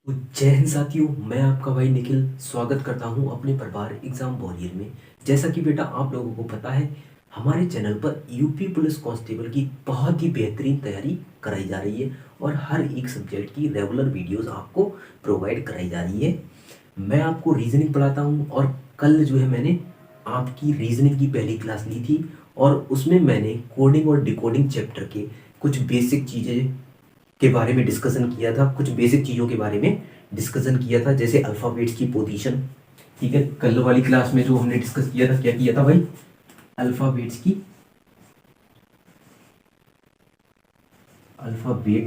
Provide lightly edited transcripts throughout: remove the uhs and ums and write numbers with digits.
तो जय हिंद साथियों, मैं आपका भाई निखिल स्वागत करता हूं अपने परिवार एग्जाम वॉरियर में। जैसा कि बेटा आप लोगों को पता है, हमारे चैनल पर यूपी पुलिस कांस्टेबल की बहुत ही बेहतरीन तैयारी कराई जा रही है और हर एक सब्जेक्ट की रेगुलर वीडियोस आपको प्रोवाइड कराई जा रही है। मैं आपको रीजनिंग पढ़ाता हूं और कल जो है मैंने आपकी रीजनिंग की पहली क्लास ली थी और उसमें मैंने कोडिंग और डिकोडिंग चैप्टर के कुछ बेसिक चीज़ें के बारे में डिस्कशन किया था, कुछ बेसिक चीज़ों के बारे में डिस्कशन किया था, जैसे अल्फ़ाबेट्स की पोजीशन। ठीक है, कल वाली क्लास में जो हमने डिस्कस किया था, क्या किया था भाई? अल्फ़ाबेट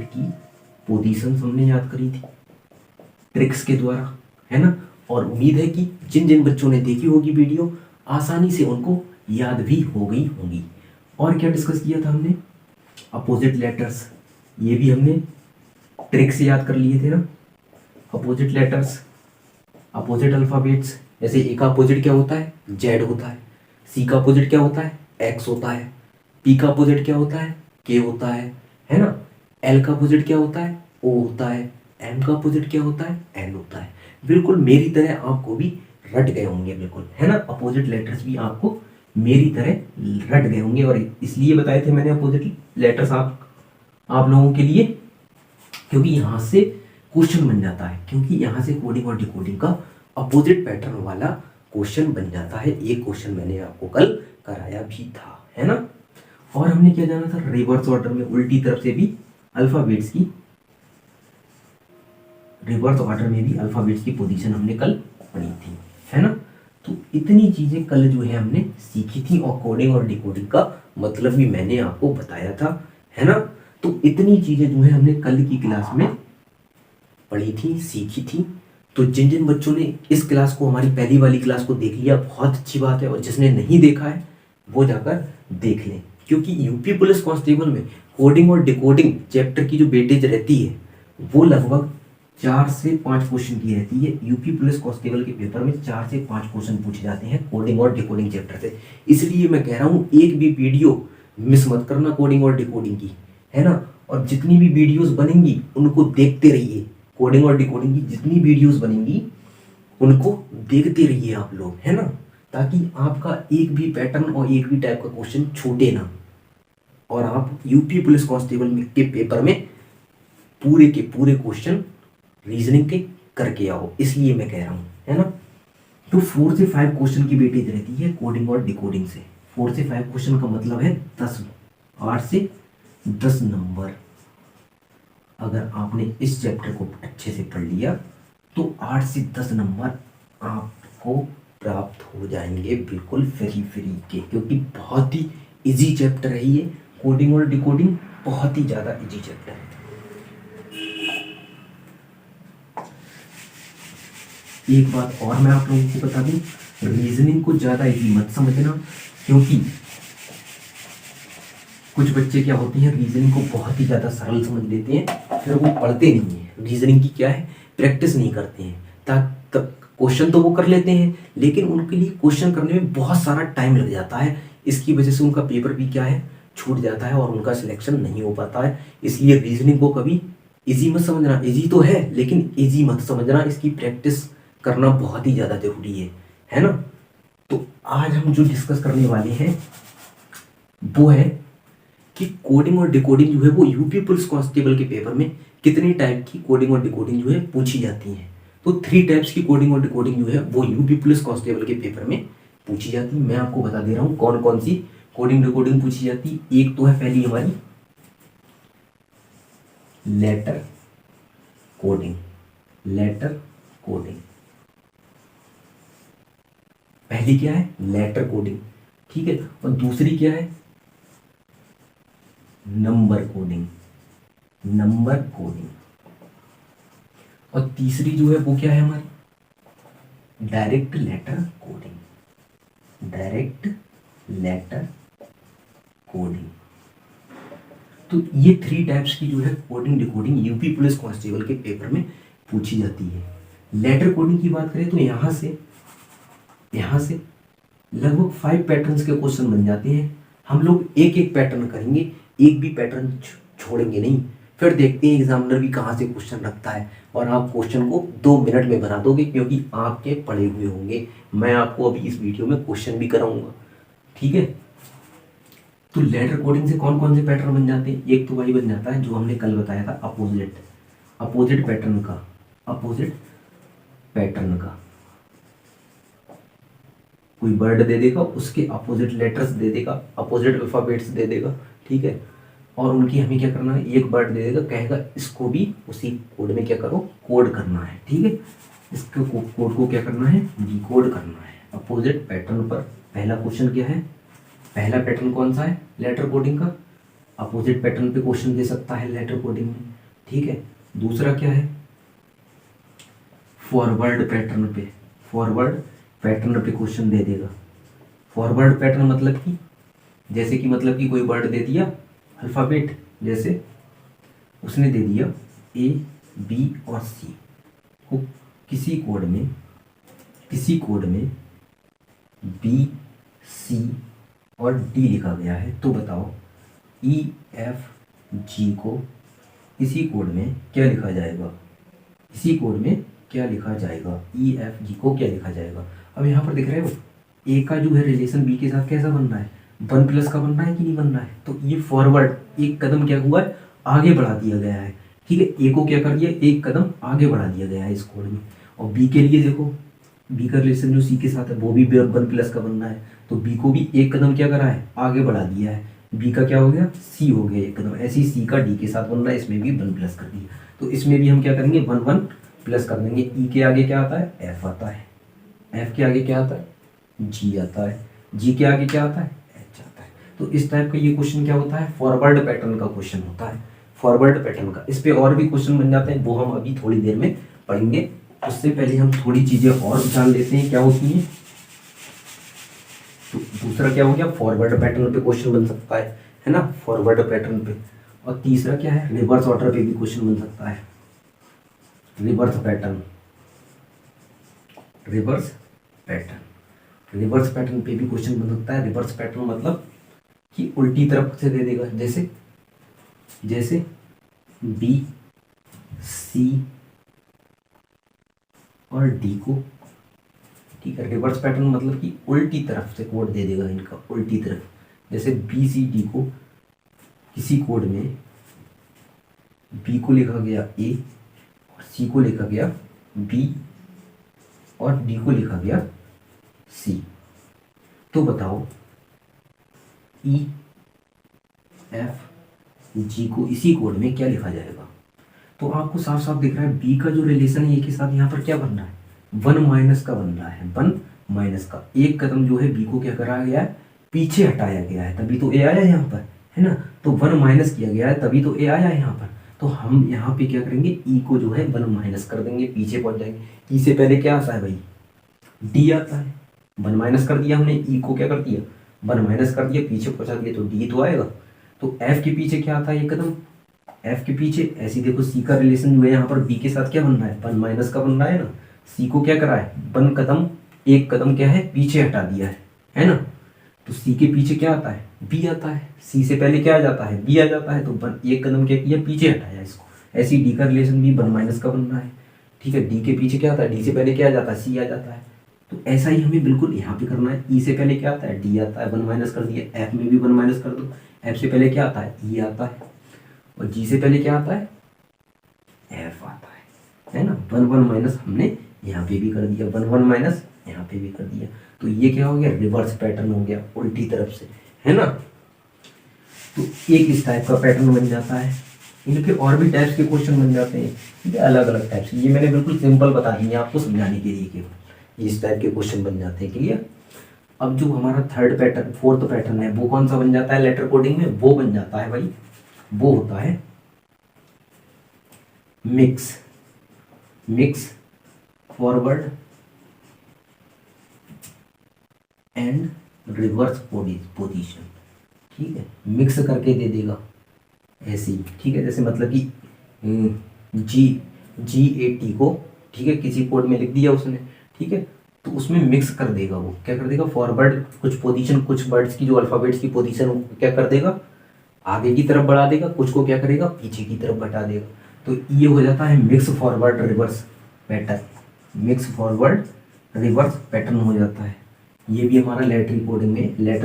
की पोजीशन हमने याद करी थी ट्रिक्स के द्वारा, है ना। और उम्मीद है कि जिन जिन बच्चों ने देखी होगी वीडियो, आसानी से उनको याद भी हो गई होंगी। और क्या डिस्कस किया था हमने? अपोजिट लेटर्स, ये भी हमने ट्रिक से याद कर लिए थे ना। अपोजिट लेटर्स, अपोजिट अल्फाबेट्स, जैसे ए का अपोजिट क्या होता है? जेड होता है। सी का अपोजिट क्या होता है? एक्स होता है। पी का अपोजिट क्या होता है? के होता है ना। एल का अपोजिट क्या होता है? ओ होता है। एम का अपोजिट क्या होता है? एन होता है। बिल्कुल मेरी तरह आपको भी रट गए होंगे, बिल्कुल, है ना। अपोजिट लेटर्स भी आपको मेरी तरह रट गए होंगे और इसलिए बताए थे मैंने अपोजिट लेटर्स आप लोगों के लिए, क्योंकि यहाँ से क्वेश्चन बन जाता है, क्योंकि यहाँ से कोडिंग और डिकोडिंग का अपोजिट पैटर्न वाला क्वेश्चन बन जाता है। एक क्वेश्चन मैंने आपको कल कराया भी था, है ना। और हमने क्या जाना था? रिवर्स ऑर्डर में, उल्टी तरफ से भी अल्फाबेट्स की, रिवर्स ऑर्डर में भी अल्फाबेट्स की पोजीशन हमने कल पढ़ी थी, है ना। तो इतनी चीजें कल जो है हमने सीखी थी और कोडिंग और डिकोडिंग का मतलब भी मैंने आपको बताया था, है ना। तो इतनी चीजें जो है हमने कल की क्लास में पढ़ी थी, सीखी थी। तो जिन जिन बच्चों ने इस क्लास को, हमारी पहली वाली क्लास को देख लिया, बहुत अच्छी बात है, और जिसने नहीं देखा है वो जाकर देख लें, क्योंकि यूपी पुलिस कांस्टेबल में कोडिंग और डिकोडिंग चैप्टर की जो वेटेज रहती है वो लगभग 4 से 5 क्वेश्चन की रहती है। यूपी पुलिस कांस्टेबल के पेपर में 4 से 5 क्वेश्चन पूछे जाते हैं कोडिंग और डिकोडिंग चैप्टर से। इसलिए मैं कह रहा हूँ, एक भी वीडियो मिस मत करना कोडिंग और डिकोडिंग की, है ना। और जितनी भी वीडियोस बनेंगी उनको देखते रहिए। कोडिंग और डिकोडिंग की जितनी वीडियोस बनेंगी उनको देखते रहिए आप लोग, है ना, ताकि आपका एक भी पैटर्न और एक भी टाइप का क्वेश्चन छूटे ना, और आप यूपी पुलिस कांस्टेबल के पेपर में पूरे के पूरे क्वेश्चन रीजनिंग के करके आओ। इसलिए मैं कह रहा हूँ, है ना। तो 4 से 5 क्वेश्चन की वेटेज रहती है कोडिंग और डिकोडिंग से। 4 से 5 क्वेश्चन का मतलब है 10, 8 से 10 नंबर। अगर आपने इस चैप्टर को अच्छे से पढ़ लिया तो 8 से 10 नंबर आपको प्राप्त हो जाएंगे, बिल्कुल फ्री फ्री के, क्योंकि बहुत ही इजी चैप्टर है ये। कोडिंग और डिकोडिंग बहुत ही ज़्यादा इजी चैप्टर है। एक बात और मैं आप लोगों को बता दूं, रीजनिंग को ज़्यादा इजी मत समझना, क्योंकि कुछ बच्चे क्या होते हैं, रीजनिंग को बहुत ही ज़्यादा सरल समझ लेते हैं, फिर वो पढ़ते नहीं है। रीजनिंग की क्या है, प्रैक्टिस नहीं करते हैं। तक क्वेश्चन तो वो कर लेते हैं, लेकिन उनके लिए क्वेश्चन करने में बहुत सारा टाइम लग जाता है। इसकी वजह से उनका पेपर भी क्या है, छूट जाता है और उनका सिलेक्शन नहीं हो पाता है। इसलिए रीजनिंग को कभी इजी मत समझना। इजी तो है लेकिन इजी मत समझना, इसकी प्रैक्टिस करना बहुत ही ज़्यादा जरूरी है ना। तो आज हम जो डिस्कस करने वाले हैं वो है कि कोडिंग और डिकोडिंग जो है वो यूपी पुलिस कांस्टेबल के पेपर में कितने टाइप की कोडिंग और डिकोडिंग जो है पूछी जाती है। तो 3 टाइप्स की कोडिंग और डिकोडिंग जो है वो यूपी पुलिस कांस्टेबल के पेपर में पूछी जाती है। मैं आपको बता दे रहा हूँ कौन कौन सी कोडिंग डिकोडिंग पूछी जाती है। एक तो है पहली हमारी लेटर कोडिंग, लेटर कोडिंग। पहली क्या है? लेटर कोडिंग, ठीक है। और दूसरी क्या है? Number coding, number coding. और तीसरी जो है वो क्या है हमारी? Direct letter coding, direct letter coding. तो ये 3 टाइप्स की जो है coding decoding UP police constable के पेपर में पूछी जाती है। लेटर कोडिंग की बात करें तो यहाँ से लगभग 5 पैटर्न्स के क्वेश्चन बन जाते हैं। हम लोग एक एक पैटर्न करेंगे, एक भी पैटर्न छोड़ेंगे नहीं। फिर देखते हैं एग्जामिनर भी कहाँ से क्वेश्चन रखता है, और आप क्वेश्चन को 2 मिनट में बना दोगे क्योंकि आपके पढ़े हुए होंगे। मैं आपको अभी इस वीडियो में क्वेश्चन भी कराऊंगा, ठीक है। तो लेटर कोडिंग से कौन कौन से पैटर्न बन जाते हैं? एक तो वही बन जाता है जो हमने कल बताया था, अपोजिट, अपोजिट पैटर्न का, अपोजिट पैटर्न का कोई वर्ड दे देगा, उसके अपोजिट लेटर्स दे देगा, अपोजिट अल्फाबेट्स दे देगा, ठीक है। और उनकी हमें क्या करना है, एक वर्ड दे देगा, कहेगा इसको भी उसी कोड में क्या करो, कोड करना है, ठीक है। इसके कोड को क्या करना है, डिकोड करना है। अपोजिट पैटर्न पर पहला क्वेश्चन क्या है, पहला पैटर्न कौन सा है, लेटर कोडिंग का। अपोजिट पैटर्न पे क्वेश्चन दे सकता है लेटर कोडिंग में, ठीक है। दूसरा क्या है, फॉरवर्ड पैटर्न पे, फॉरवर्ड पैटर्न पे क्वेश्चन दे देगा। फॉरवर्ड पैटर्न मतलब कि जैसे कि मतलब कि कोई वर्ड दे दिया अल्फ़ाबेट, जैसे उसने दे दिया ए बी और सी को किसी कोड में, किसी कोड में बी सी और डी लिखा गया है, तो बताओ ई एफ जी को इसी कोड में क्या लिखा जाएगा, इसी कोड में क्या लिखा जाएगा, ई एफ जी को क्या लिखा जाएगा। अब यहाँ पर दिख रहे हो ए का जो है रिलेशन बी के साथ कैसा बन रहा है, 1+ का बन रहा है कि नहीं बन रहा है। तो ये फॉरवर्ड एक कदम क्या हुआ है, आगे बढ़ा दिया गया है, ठीक है। ए को क्या कर दिया, एक कदम आगे बढ़ा दिया गया है इस कोड में। और बी के लिए देखो, बी का रिलेशन जो सी के साथ है वो भी 1+ का बन रहा है, तो बी को भी एक कदम क्या करा है, आगे बढ़ा दिया है। बी का क्या हो गया, सी हो गया एक कदम। ऐसे ही सी का डी के साथ बन रहा है, इसमें भी 1+ कर दिया। तो इसमें भी हम क्या करेंगे, 1+ कर देंगे। ई के आगे क्या आता है, एफ आता है, एफ के आगे क्या आता है, जी आता है, जी के आगे क्या आता है, एच आता है। तो इस टाइप का ये क्वेश्चन क्या होता है, फॉरवर्ड पैटर्न का क्वेश्चन होता है, फॉरवर्ड पैटर्न का। इस पे और भी क्वेश्चन बन जाते हैं, वो हम अभी थोड़ी देर में पढ़ेंगे। उससे पहले हम थोड़ी चीजें और जान लेते हैं क्या होती हैं। तो दूसरा क्या हो गया, फॉरवर्ड पैटर्न पे क्वेश्चन बन सकता है ना, फॉरवर्ड पैटर्न पे। और तीसरा क्या है, रिवर्स ऑर्डर पे भी क्वेश्चन बन सकता है, reverse pattern, reverse pattern, reverse pattern पे भी क्वेश्चन बन सकता है। रिवर्स पैटर्न मतलब कि उल्टी तरफ से दे देगा, जैसे जैसे बी सी और डी को, ठीक है। रिवर्स पैटर्न मतलब कि उल्टी तरफ से कोड दे देगा इनका, उल्टी तरफ। जैसे बी सी डी को किसी कोड में बी को लिखा गया ए और सी को लिखा गया बी और डी को लिखा गया सी। तो बताओ ई एफ जी को इसी कोड में क्या लिखा जाएगा। तो आपको साफ साफ दिख रहा है बी का जो रिलेशन है ए के साथ यहाँ पर क्या बन रहा है, 1- का बन रहा है, 1- का। एक कदम जो है बी को क्या करा गया है, पीछे हटाया गया है, तभी तो ए आया यहाँ पर, है ना। तो 1- किया गया है, तभी तो ए आया यहाँ पर। तो हम यहाँ पे क्या करेंगे, ई को जो है 1- कर देंगे, पीछे पहुंच जाएंगे। ई से पहले क्या आता है भाई, डी आता है, 1- कर दिया हमने, ई को क्या कर दिया, 1- कर दिया, पीछे पहुंचा दिया, तो डी तो आएगा। तो एफ के पीछे क्या आता है, एक कदम एफ के पीछे। ऐसी देखो सी का रिलेशन जो है यहाँ पर बी के साथ क्या बन रहा है, 1- का बन रहा है ना। सी को क्या करा है, 1 कदम, एक कदम क्या है, पीछे हटा दिया है ना। तो सी के पीछे क्या आता है, बी आता है। सी से पहले क्या आ जाता है, बी आ जाता है, तो एक कदम क्या किया, पीछे हटाया इसको। ऐसी डी का रिलेशन भी 1- का बन रहा है, ठीक है। डी के पीछे क्या आता है, डी से पहले क्या आ जाता है, सी आ जाता है। तो ऐसा ही हमें बिल्कुल यहाँ पे करना है। ई से पहले क्या आता है, डी आता है, 1- कर दिया। एफ में भी 1- कर दो, एफ से पहले क्या आता है, ई आता है। और जी से पहले क्या आता है, एफ आता है ना। 1- हमने यहाँ पे भी कर दिया, 1- यहाँ पे भी कर दिया। तो ये क्या हो गया, रिवर्स पैटर्न हो गया, उल्टी तरफ से, है ना। तो एक इस टाइप का पैटर्न बन जाता है। इनके और भी टाइप्स के क्वेश्चन बन जाते हैं, ठीक है, अलग अलग टाइप्स। ये मैंने बिल्कुल सिंपल बता दिए आपको समझाने के लिए, केवल इस टाइप के क्वेश्चन बन जाते हैं, क्लियर। अब जो हमारा थर्ड पैटर्न, फोर्थ पैटर्न है, वो कौन सा बन जाता है लेटर कोडिंग में, वो बन जाता है भाई, वो होता है mix, mix forward and reverse position, ठीक है। मिक्स करके दे देगा ऐसे ही, ठीक है। जैसे मतलब कि GAT को, ठीक है, किसी कोड में लिख दिया उसने, ठीक है, तो उसमें मिक्स कर देगा। वो क्या कर देगा, फॉरवर्ड कुछ पोजीशन, कुछ वर्ड्स की जो अल्फ़ाबेट्स की पोजीशन क्या कर देगा, आगे की तरफ बढ़ा देगा, कुछ को क्या करेगा पीछे की तरफ घटा देगा। तो ये हो जाता है mix forward reverse pattern, mix forward reverse pattern हो जाता है। ये भी हमारा लेटर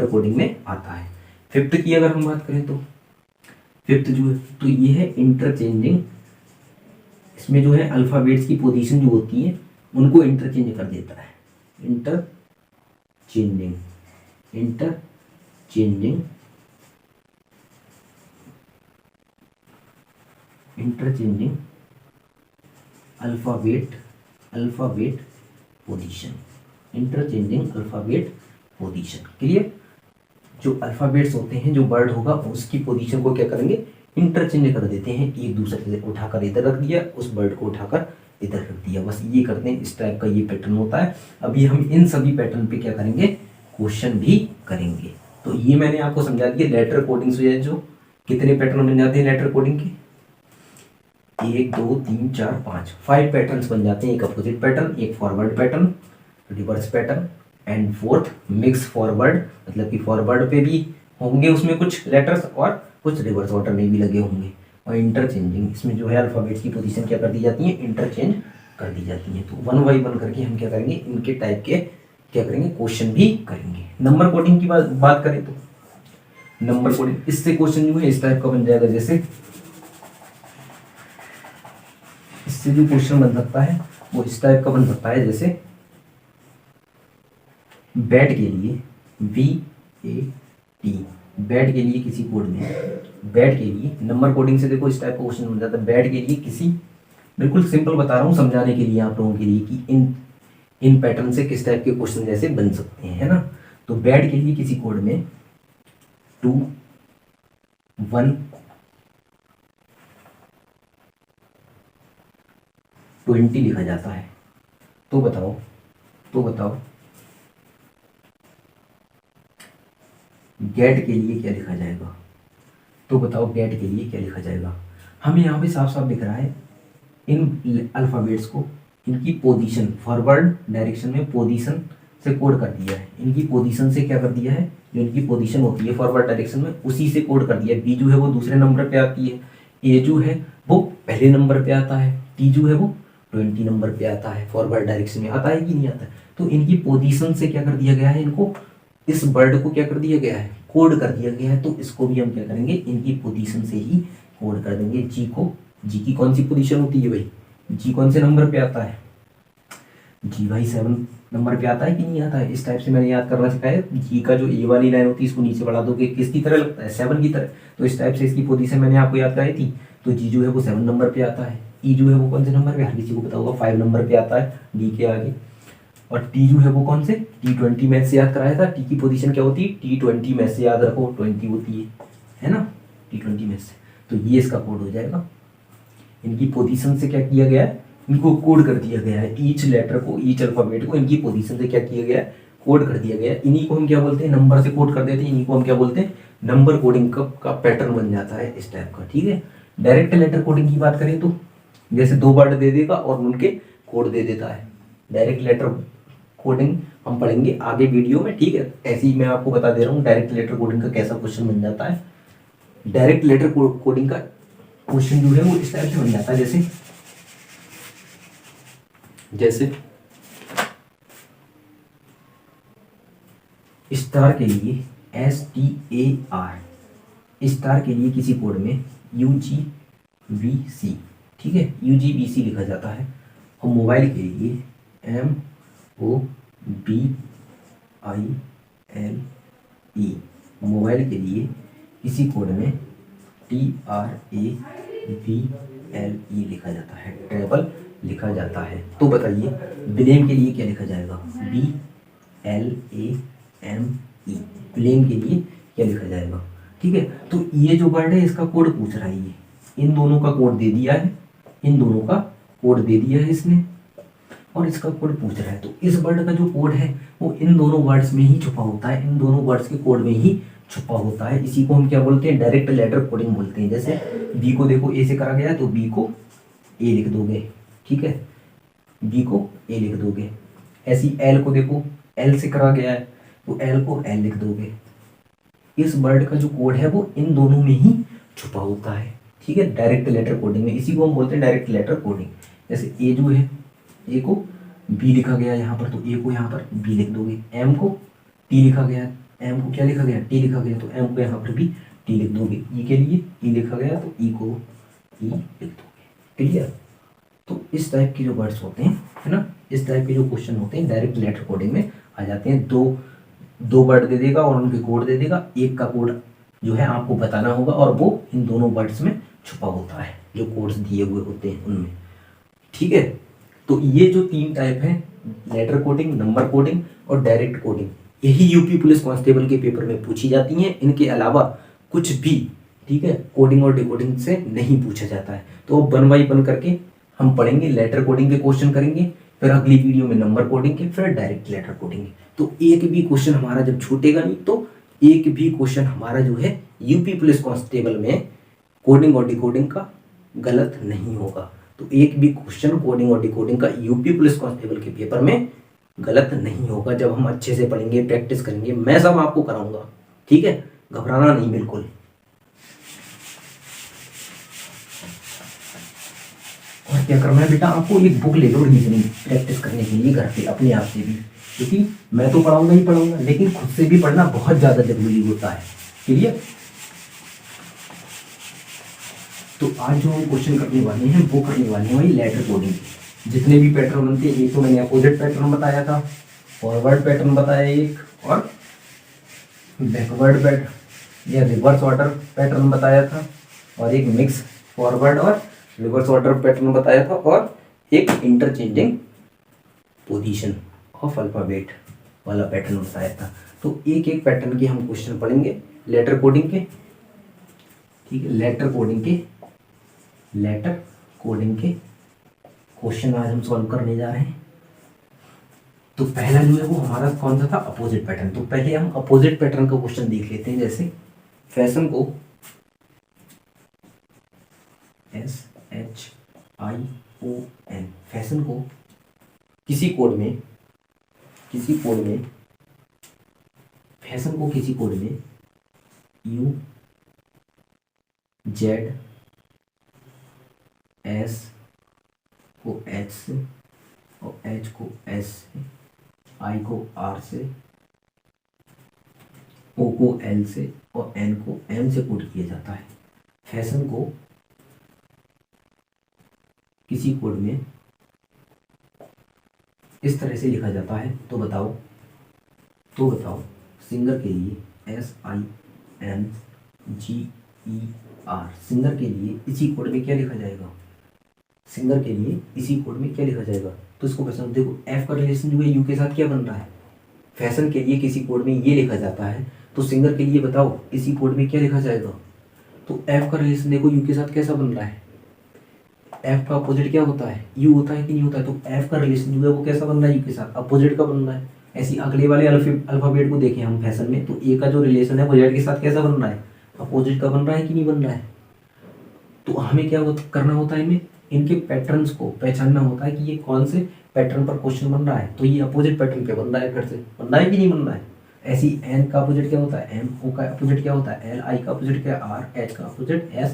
कोडिंग में आता है। फिफ्थ की अगर हम बात करें तो फिफ्थ जो है तो ये है इंटरचेंजिंग। इसमें जो है अल्फाबेट्स की पोजीशन जो होती है उनको इंटरचेंज कर देता है। Interchanging interchanging interchanging alphabet position, interchanging alphabet position. Clear? जो अल्फाबेट्स होते हैं, जो वर्ड होगा उसकी पोजीशन को क्या करेंगे इंटरचेंज कर देते हैं, एक दूसरे से उठाकर इधर रख दिया, उस वर्ड को उठाकर इधर रख दिया, बस ये करते हैं। इस टाइप का ये पैटर्न होता है। अभी हम इन सभी पैटर्न पे क्या करेंगे क्वेश्चन भी करेंगे। तो ये मैंने आपको समझा दिया लेटर कोडिंग से जो कितने पैटर्न बन जाते हैं लेटर कोडिंग के, 1 2 3 4 5 5 पैटर्न्स बन जाते हैं। एक अपोजिट पैटर्न, एक forward pattern, reverse pattern and fourth mix forward, मतलब कि फॉरवर्ड पे भी होंगे उसमें कुछ लेटर्स और कुछ रिवर्स ऑर्डर में भी लगे होंगे। और इंटरचेंजिंग, इसमें जो है अल्फाबेट्स की पोजीशन क्या कर दी जाती है इंटरचेंज कर दी जाती है। तो 1 बाई 1 करके हम क्या करेंगे इनके टाइप के क्या करेंगे क्वेश्चन भी करेंगे। नंबर कोडिंग की बात करें तो नंबर कोडिंग, इससे क्वेश्चन जो है इस टाइप का बन जाएगा। जैसे इससे जो क्वेश्चन बन सकता है वो इस टाइप का बन सकता है। जैसे बैट के लिए BAT, बैट के लिए किसी कोड में, बैट के लिए नंबर कोडिंग से देखो इस टाइप का क्वेश्चन बन जाता है। बैट के लिए किसी, बिल्कुल सिंपल बता रहा हूँ समझाने के लिए आप लोगों के लिए कि इन पैटर्न से किस टाइप के क्वेश्चन जैसे बन सकते हैं, है ना। तो बैट के लिए किसी कोड में 2 1 20 लिखा जाता है। तो बताओ गेट के लिए क्या लिखा जाएगा। तो बताओ गेट के लिए क्या लिखा जाएगा। हमें यहाँ पे साफ साफ दिख रहा है इन अल्फाबेट्स को, इनकी पोजीशन फॉरवर्ड डायरेक्शन में पोजीशन से कोड कर दिया है। इनकी पोजीशन से क्या कर दिया है, जो इनकी पोजीशन होती है फॉरवर्ड डायरेक्शन में उसी से कोड कर दिया है। बी जो है वो दूसरे नंबर पे आती है, ए जो है वो पहले नंबर पे आता है, टी जो है वो 20 नंबर पे आता है। फॉरवर्ड डायरेक्शन में आता है कि नहीं आता है। तो इनकी पोजीशन से क्या कर दिया गया है, इनको इस वर्ड को क्या कर दिया गया है कोड कर दिया गया है। तो इसको भी हम क्या करेंगे इनकी पोजीशन से ही कोड कर देंगे। जी को, जी की कौन सी पोजीशन होती है भाई, जी कौन से नंबर पे आता है, जी भाई 7 नंबर पे आता है कि नहीं आता है। इस टाइप से मैंने याद करना सिखाया। जी का जो ए वाली लाइन होती है इसको नीचे बढ़ा दोगे किसकी तरह लगता है 7 की तरह। तो इस टाइप से इसकी पोजीशन मैंने आपको याद कराई थी। तो जी जो है वो 7 नंबर पे आता है। ई जो है वो कौन से नंबर पे, हर किसी को पता होगा 5 नंबर पे आता है डी के आगे। और टी जो है वो कौन से T20 मैथ से याद कराया था। टी की पोजीशन क्या होती है T20 मैथ से याद रखो 20 होती है ना T20 मैथ से। तो ये इसका कोड हो जाएगा। इनकी पोजीशन से क्या किया गया है, इनको कोड कर दिया गया है। ईच लेटर को, ईच अल्फाबेट को इनकी पोजीशन से क्या किया गया है कोड कर दिया गया है। इन्हीं को हम क्या बोलते हैं नंबर से कोड कर देते हैं। इन्हीं को हम क्या बोलते हैं नंबर कोडिंग का पैटर्न बन जाता है इस टाइप का। ठीक है। डायरेक्ट लेटर कोडिंग की बात करें तो जैसे 2 वर्ड दे देगा और उनके कोड दे देता है। डायरेक्ट लेटर कोडिंग हम पढ़ेंगे आगे वीडियो में। ठीक है। ऐसे ही मैं आपको बता दे रहा हूँ डायरेक्ट लेटर कोडिंग का कैसा क्वेश्चन बन जाता है। डायरेक्ट लेटर कोडिंग का क्वेश्चन जो है वो इस टाइप से बन जाता है। जैसे स्टार के लिए STAR, स्टार के लिए किसी कोड में UGBC, ठीक है UGBC लिखा जाता है। और मोबाइल के लिए MOBILE, मोबाइल के लिए किसी कोड में TRAVLE लिखा जाता है, ट्रेवल लिखा जाता है। तो बताइए ब्लेम के लिए क्या लिखा जाएगा, BLAME, ब्लेम के लिए क्या लिखा जाएगा। ठीक है। तो ये जो वर्ड है इसका कोड पूछ रहा है, ये इन दोनों का कोड दे दिया है, इन दोनों का कोड दे दिया है इसने और इसका कोड पूछ रहा है। तो इस वर्ड का जो कोड है वो इन दोनों वर्ड्स में ही छुपा होता है, इन दोनों वर्ड्स के कोड में ही छुपा होता है। इसी को हम क्या बोलते हैं डायरेक्ट लेटर कोडिंग बोलते हैं। जैसे बी को देखो ए से करा गया है तो बी को ए लिख दोगे, ठीक है बी को ए लिख दोगे। ऐसी एल को देखो एल से करा गया है तो एल को एल लिख दोगे, इस वर्ड का जो कोड है वो इन दोनों में ही छुपा होता है। ठीक है, डायरेक्ट लेटर कोडिंग में, इसी को हम बोलते हैं डायरेक्ट लेटर कोडिंग। जैसे ए जो है, ए को बी लिखा गया यहाँ पर, तो ए को यहाँ पर बी लिख दोगे। एम को टी लिखा गया, एम को क्या लिखा गया, टी लिखा गया, तो एम को यहाँ पर भी टी लिख दोगे। ई के लिए ई लिखा गया, तो ई को ई लिख दोगे। क्लियर। तो इस टाइप के जो वर्ड्स होते हैं, है ना, इस टाइप के जो क्वेश्चन होते हैं डायरेक्ट लेटर कोडिंग में आ जाते हैं। दो वर्ड दे देगा और उनके कोड दे देगा, एक का कोड जो है आपको बताना होगा और वो इन दोनों वर्ड्स में छुपा होता है जो कोड्स दिए हुए होते हैं उनमें। ठीक है, तो ये जो 3 टाइप हैं, लेटर कोडिंग, नंबर कोडिंग और डायरेक्ट कोडिंग, यही यूपी पुलिस कांस्टेबल के पेपर में पूछी जाती हैं। इनके अलावा कुछ भी, ठीक है, कोडिंग और डिकोडिंग से नहीं पूछा जाता है। तो अब 1 बाय 1 करके हम पढ़ेंगे, लेटर कोडिंग के क्वेश्चन करेंगे, फिर अगली वीडियो में नंबर कोडिंग के, फिर डायरेक्ट लेटर कोडिंग के। तो एक भी क्वेश्चन हमारा जब छूटेगा नहीं, तो एक भी क्वेश्चन हमारा जो है यूपी पुलिस कांस्टेबल में कोडिंग और डिकोडिंग का गलत नहीं होगा। तो एक भी क्वेश्चन कोडिंग और डिकोडिंग का यूपी पुलिस कांस्टेबल के पेपर में गलत नहीं होगा, जब हम अच्छे से पढ़ेंगे, प्रैक्टिस करेंगे। मैं सब आपको कराऊंगा, ठीक है, घबराना नहीं बिल्कुल। और क्या करना है बेटा, आपको एक बुक ले लो रीजनिंग प्रैक्टिस करने के लिए घर पे अपने आप से भी, क्योंकि मैं तो पढ़ाऊंगा ही पढ़ाऊंगा, लेकिन खुद से भी पढ़ना बहुत ज़्यादा जरूरी होता है। क्लियर। तो आज जो हम क्वेश्चन करने वाले हैं वो करने वाले हैं वही लेटर कोडिंग। जितने भी पैटर्न बनते हैं, एक तो मैंने अपोजिट पैटर्न बताया था, फॉरवर्ड पैटर्न बताया एक, और बैकवर्ड पैटर्न या रिवर्स ऑर्डर पैटर्न बताया था, और एक मिक्स फॉरवर्ड और रिवर्स ऑर्डर पैटर्न बताया था, और एक इंटरचेंजिंग पोजीशन ऑफ अल्फाबेट वाला पैटर्न बताया था। तो एक एक पैटर्न के हम क्वेश्चन पढ़ेंगे लेटर कोडिंग के। ठीक है, लेटर कोडिंग के क्वेश्चन आज हम सॉल्व करने जा रहे हैं। तो पहला जो है वो हमारा कौन सा था, अपोजिट पैटर्न। तो पहले हम अपोजिट पैटर्न का क्वेश्चन देख लेते हैं। जैसे फैशन को SHION, फैशन को किसी कोड में फैशन को किसी कोड में UZ, S को H से, और H को S से, I को R से, O को L से, और N को M से कोड किया जाता है। फैशन को किसी कोड में इस तरह से लिखा जाता है। तो बताओ सिंगर के लिए SINGER, सिंगर के लिए इसी कोड में क्या लिखा जाएगा, तो इसको कैसे देखो, F का रिलेशन जो है U के साथ क्या बन रहा है, फैशन के लिए किसी कोड में ये लिखा जाता है, तो सिंगर के लिए बताओ इसी कोड में क्या लिखा जाएगा। तो F का रिलेशन देखो U के साथ कैसा बन रहा है, F का अपोजिट क्या होता है, U होता है कि नहीं होता है। तो F का रिलेशन जो है वो कैसा बन रहा है, U के साथ, अपोजिट का बन रहा है। ऐसी अगले वाले अल्फाबेट को देखें हम फैशन में, तो A का जो रिलेशन है वो Z के साथ कैसा बन रहा है, अपोजिट का बन रहा है कि नहीं बन रहा है। तो हमें क्या करना होता है, इनमें इनके पैटर्न्स को पहचानना होता है कि ये कौन से पैटर्न पर क्वेश्चन बन रहा है। तो ये अपोजिट पैटर्न पे बन रहा है, फिर से बन रहा है कि नहीं बन रहा है। ऐसी N का अपोजिट क्या होता है, M, O का अपोजिट क्या होता है, L, I का अपोजिट क्या है, R, H का अपोजिट S,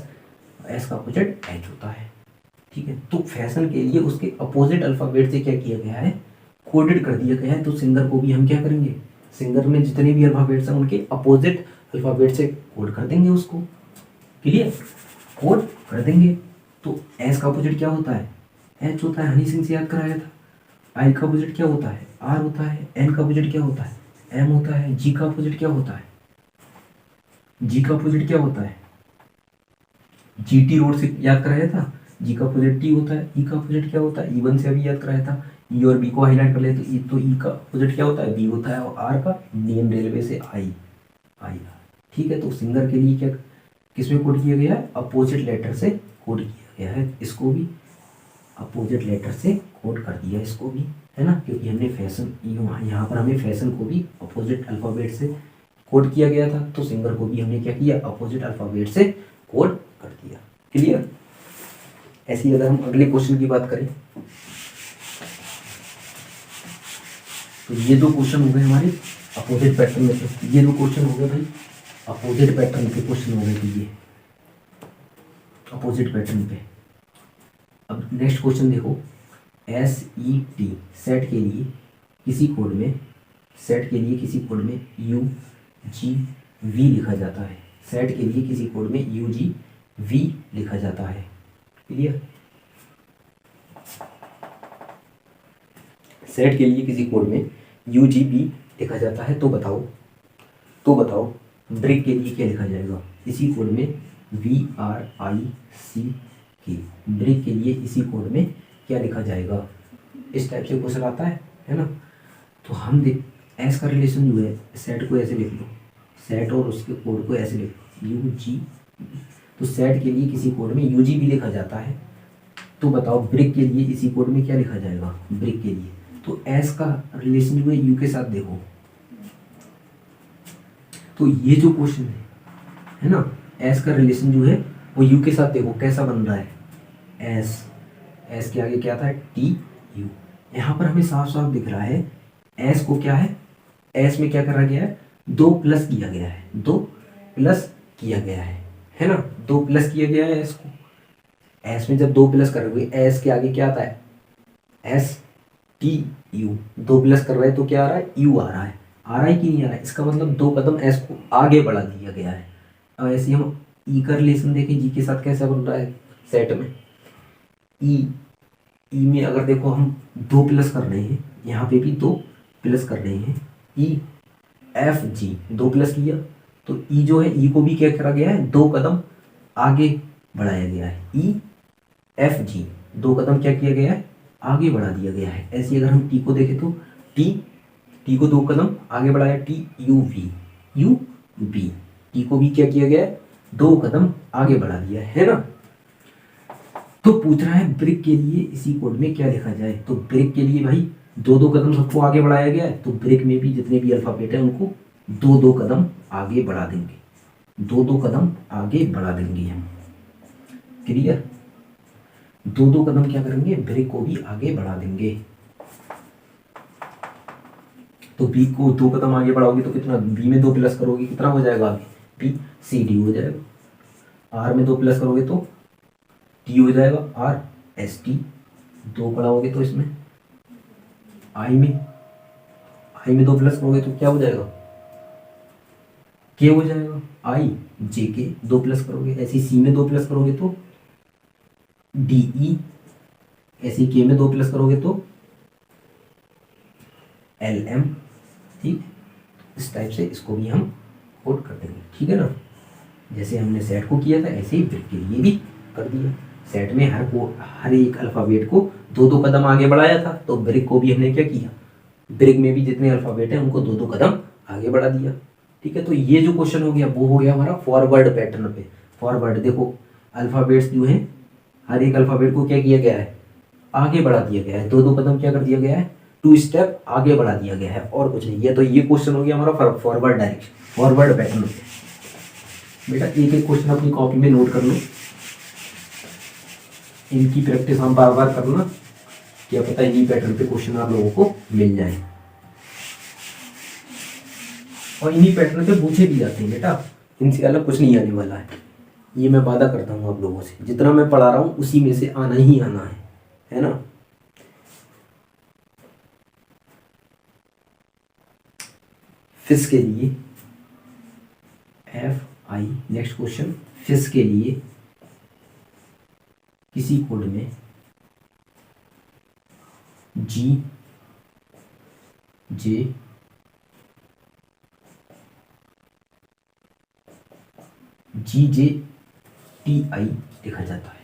S का अपोजिट H होता है। ठीक है, तो फैशन के लिए उसके अपोजिट अल्फाबेट से क्या किया गया है, कोडेड कर दिया गया है। तो सिंगर को भी हम क्या करेंगे, सिंगर में जितने भी अल्फाबेट्स हैं उनके अपोजिट अल्फाबेट से कोड कर देंगे उसको। क्लियर, कोड कर देंगे। तो एस का अपोजिट क्या होता है, एच होता है, हनी सिंह से याद कराया था। आई का अपोजिट क्या होता है, आर होता है। एन का अपोजिट क्या होता है, एम होता है। जी का अपोजिट क्या होता है, जी का अपोजिट क्या होता है, जी टी रोड से याद कराया था, जी का अपोजिट टी होता है। ई का अपोजिट क्या होता है, ई वन से अभी याद कराया था। ई और बी को हाईलाइट कर ले, तो ई का अपोजिट क्या होता है, बी होता है। और आर का इंडियन रेलवे से आई। ठीक है, तो सिंगर के लिए क्या किसमें कोड किया गया है, अपोजिट लेटर से कोड किया गया है। इसको भी अपोजिट लेटर से कोड कर दिया, इसको भी, है ना, क्योंकि हमने फैशन यहाँ पर हमें फैशन को भी अपोजिट अल्फाबेट से कोड किया गया था, तो सिंगर को भी हमने क्या किया, अपोजिट अल्फाबेट से कोड कर दिया। क्लियर। ऐसी अगर हम अगले क्वेश्चन की बात करें, तो ये दो क्वेश्चन हो गए हमारे अपोजिट पैटर्न में से। ये दो क्वेश्चन हो गए भाई अपोजिट पैटर्न पे क्वेश्चन हो गए ये, अपोजिट पैटर्न पे। अब नेक्स्ट क्वेश्चन देखो, SET सेट के लिए किसी कोड में, सेट के लिए किसी कोड में UGV लिखा जाता है, सेट के लिए किसी कोड में UGV लिखा जाता है। क्लियर? सेट के लिए किसी कोड में UGV लिखा जाता है, तो बताओ ब्रेक के लिए क्या लिखा जाएगा? इसी कोड में VRICK, ब्रेक के लिए इसी कोड में क्या लिखा जाएगा? इस टाइप से क्वेश्चन आता है ना। तो हम देख एस का रिलेशन जो है, सेट को ऐसे लिख लो, सेट और उसके कोड को ऐसे लिख लो UG। तो सेट के लिए किसी कोड में UGV लिखा जाता है, तो बताओ ब्रेक के लिए इसी कोड में क्या लिखा जाएगा? ब्रेक के लिए तो एस का रिलेशन जो है यू के साथ देखो। तो ये जो क्वेश्चन है ना, एस का रिलेशन जो है वो यू के साथ देखो कैसा बन रहा है। एस के आगे क्या था? TU। यहाँ पर हमें साफ साफ दिख रहा है एस को क्या है, एस में क्या करा गया है? 2 प्लस किया गया है, 2 प्लस किया गया है ना, 2 प्लस किया गया है एस को। एस में जब 2 प्लस करोगे, एस के आगे क्या आता है? STU। 2 प्लस कर रहे हैं तो क्या आ रहा है? U आ रहा है। आ रहा है कि नहीं आ रहा है? इसका मतलब 2 कदम एस को आगे बढ़ा दिया गया है। अब ऐसे हम ई का रिलेशन देखें, जी के साथ कैसा बन रहा है सेट में? ई में अगर देखो हम 2 प्लस कर रहे हैं, यहाँ पे भी 2 प्लस कर रहे हैं। EFG 2 प्लस किया, तो ई जो है, ई को भी क्या करा गया है? 2 कदम आगे बढ़ाया गया है। EFG 2 कदम क्या किया गया है? आगे बढ़ा दिया गया है। ऐसे अगर हम टी को देखें तो टी को 2 कदम आगे बढ़ाया, TUV टी को भी क्या किया गया है? 2 कदम आगे बढ़ा दिया है ना। तो पूछ रहा है ब्रेक के लिए इसी कोड में क्या लिखा जाए? तो ब्रेक के लिए भाई 2 कदम सबको आगे बढ़ाया गया है, तो ब्रेक में भी जितने भी अल्फाबेट है उनको 2 कदम आगे बढ़ा देंगे, 2 कदम आगे बढ़ा देंगे हम। क्लियर? 2 कदम क्या करेंगे? ब्रेक को भी आगे बढ़ा देंगे। तो बी को 2 कदम आगे बढ़ाओगे तो कितना? बी में 2 प्लस करोगे कितना हो जाएगा? आगे BCD हो जाएगा। आर में 2 प्लस करोगे तो टी हो जाएगा, RST। 2 बढ़ाओगे तो इसमें आई में 2 प्लस करोगे तो क्या हो जाएगा? के हो जाएगा, IJK। 2 प्लस करोगे। ऐसे सी में 2 प्लस करोगे तो DE। ऐसे के में 2 प्लस करोगे तो LM। ठीक, इस टाइप से इसको भी हम कोड कर देंगे। ठीक है ना, जैसे हमने सेट को किया था ऐसे ही ब्रेक के लिए भी कर दिया। सेट में हर एक अल्फ़ाबेट को 2 कदम आगे बढ़ाया था, तो ब्रेक को भी हमने क्या किया? ब्रेक में भी जितने अल्फ़ाबेट हैं उनको 2 कदम आगे बढ़ा दिया। ठीक है, तो ये जो क्वेश्चन हो गया वो हो गया हमारा फॉरवर्ड पैटर्न पे। फॉरवर्ड देखो, अल्फ़ाबेट्स जो हैं हर एक अल्फ़ाबेट को क्या किया गया है? आगे बढ़ा दिया गया है। 2 कदम क्या कर दिया गया है? 2 स्टेप आगे बढ़ा दिया गया है, और कुछ नहीं है। तो ये क्वेश्चन हो गया हमारा फॉरवर्ड डायरेक्शन, फॉरवर्ड पैटर्न पे। बेटा एक एक क्वेश्चन अपनी कॉपी में नोट कर लो, इनकी प्रैक्टिस हम बार बार करना, क्या पता इन्हीं पैटर्न पे क्वेश्चन आप लोगों को मिल जाए। और इन्हीं पैटर्न पे पूछे भी जाते हैं बेटा, इनसे अलग कुछ नहीं आने वाला है। ये मैं वादा करता हूँ आप लोगों से, जितना मैं पढ़ा रहा हूँ उसी में से आना ही आना है ना। फिश के लिए FI, नेक्स्ट क्वेश्चन, फिश के लिए किसी कोड में GJTI लिखा जाता है।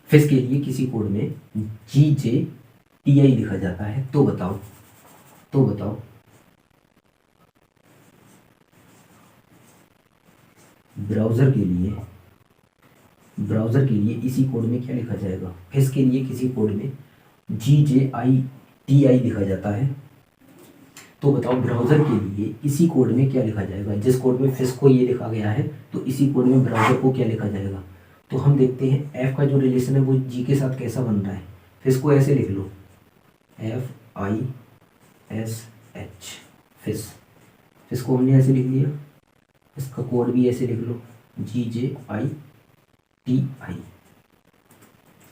फिश के लिए किसी कोड में GJTI लिखा जाता है, तो बताओ ब्राउज़र के लिए इसी कोड में क्या लिखा जाएगा? फिश के लिए किसी कोड में GJTI लिखा जाता है, तो बताओ ब्राउज़र के लिए इसी कोड में क्या लिखा जाएगा? जिस कोड में फिश को ये लिखा गया है, तो इसी कोड में ब्राउज़र को क्या लिखा जाएगा? तो हम देखते हैं F का जो रिलेशन है वो G के साथ कैसा बन रहा है। फिश को ऐसे लिख लो, FISH, फिश को हमने ऐसे लिख लिया। इसका कोड भी ऐसे लिख लो, GJITI,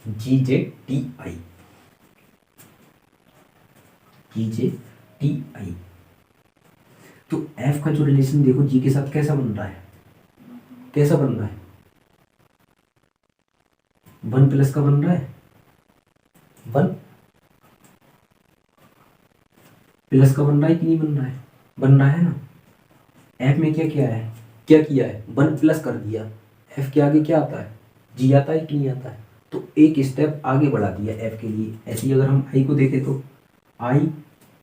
GJTI, GJTI। तो F का जो रिलेशन देखो G के साथ कैसा बन रहा है, कैसा बन रहा है, 1 प्लस का बन रहा है, 1 प्लस का बन रहा है कि नहीं बन रहा है, बन रहा है ना। F में क्या किया है, क्या किया है, 1 प्लस कर दिया। F के आगे क्या आता है, G आता है कि नहीं आता है, तो एक स्टेप आगे बढ़ा दिया F के लिए। ऐसे ही अगर हम I को देखें तो I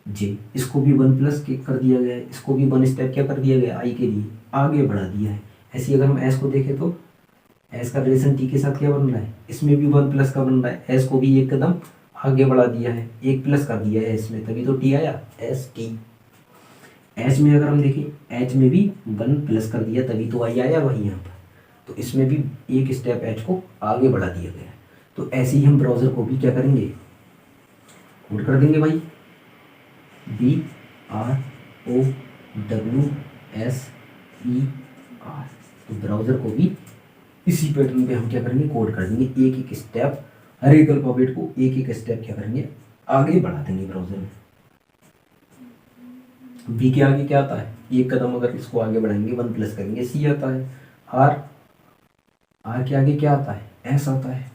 J, इसको भी 1 प्लस कर दिया गया है, इसको भी 1 स्टेप क्या कर दिया गया I के लिए, आगे बढ़ा दिया है। ऐसे ही अगर हम S को देखें तो S का रिलेशन T के साथ क्या बन रहा है, इसमें भी 1 प्लस का बन रहा है, S को भी एक कदम आगे बढ़ा दिया है, 1 प्लस कर दिया है इसमें, तभी तो T आया, ST। H में अगर हम देखें, H में भी 1 प्लस कर दिया तभी तो I आया वही यहाँ पर, तो इसमें भी एक स्टेप H को आगे बढ़ा दिया गया है। तो ऐसे ही हम ब्राउज़र को भी क्या करेंगे, कोड कर देंगे भाई, BROWSER। तो ब्राउज़र को भी इसी पैटर्न पे हम क्या करेंगे, कोड कर देंगे, एक एक स्टेप, हर एक अल्फाबेट को एक एक स्टेप क्या करेंगे, आगे बढ़ा देंगे ब्राउज़र में। बी के आगे क्या आता है, एक कदम अगर इसको आगे बढ़ाएंगे 1 प्लस करेंगे, सी आता है। आर के आगे क्या आता है, एस आता है,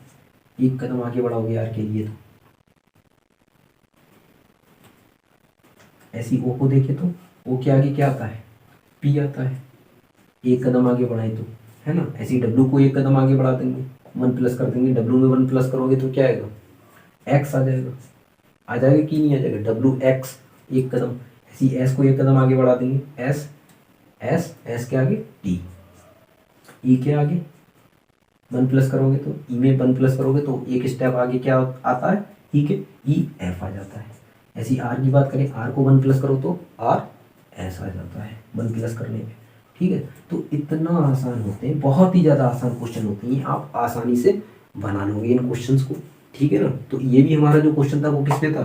एक कदम आगे बढ़ाओगे आर के लिए तो। ऐसी ओ को देखे तो ओ के आगे क्या आता है, पी आता है, एक कदम आगे बढ़ाए तो, है ना। ऐसी डब्ल्यू को एक कदम आगे बढ़ा देंगे, 1 प्लस कर देंगे, डब्ल्यू में 1 प्लस करोगे तो क्या आएगा, एक्स आ जाएगा, आ जाएगा कि नहीं आ जाएगा, डब्ल्यू एक्स एक कदम। ऐसी एस को एक कदम आगे बढ़ा देंगे, एस एस एस के आगे टी, ई के आगे 1 प्लस करोगे तो, ई में 1 प्लस करोगे तो एक स्टेप आगे क्या आता है, ई के, ई एफ आ जाता है। ऐसी आर की बात करें, आर को 1 प्लस करो तो आर एस आ जाता है 1 प्लस करने पे, ठीक है। तो इतना आसान होते हैं, बहुत ही ज़्यादा आसान क्वेश्चन होते हैं, आप आसानी से बना लोगे इन क्वेश्चंस को, ठीक है ना। तो ये भी हमारा जो क्वेश्चन था वो किस पे था,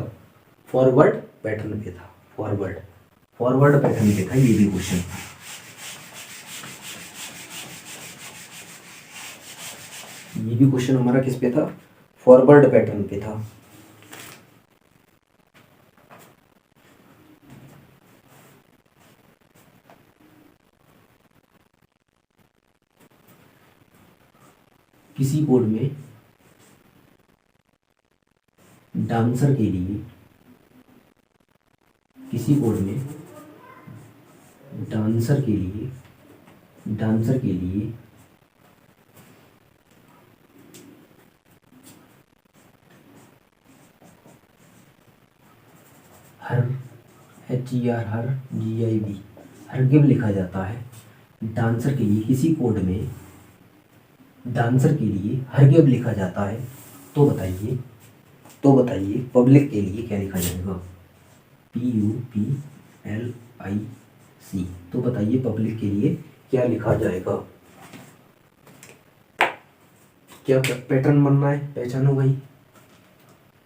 फॉरवर्ड पैटर्न पे था, फॉरवर्ड पैटर्न पे था ये भी क्वेश्चन। ये भी क्वेश्चन हमारा किस पे था, फॉरवर्ड पैटर्न पे था। किसी कोड में डांसर के लिए, किसी कोड में डांसर के लिए हर, HER, हर, GIB, हर गिव लिखा जाता है। डांसर के लिए किसी कोड में डांसर के लिए हर गिव लिखा जाता है, तो बताइए पब्लिक के लिए क्या लिखा जाएगा, PUBLIC। तो बताइए पब्लिक के लिए क्या लिखा जाएगा, क्या पैटर्न बनना है, पहचानो भाई।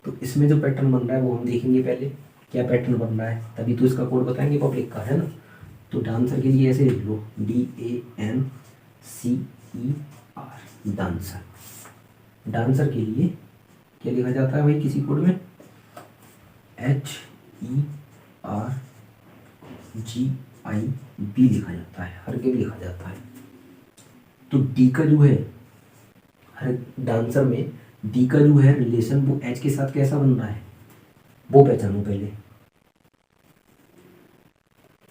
तो इसमें जो पैटर्न बन रहा है वो हम देखेंगे पहले, क्या पैटर्न बन रहा है, तभी तो इसका कोड बताएंगे पब्लिक का, है ना। तो डांसर के लिए ऐसे लिख लो, DANCER, डांसर। डांसर के लिए क्या लिखा जाता है भाई किसी कोड में, HERGIB लिखा जाता है, हर गिव लिखा जाता है। तो डी का जो है, हर डांसर में डी का जो है रिलेशन वो एच के साथ कैसा बन रहा है, वो पहचानो पहले,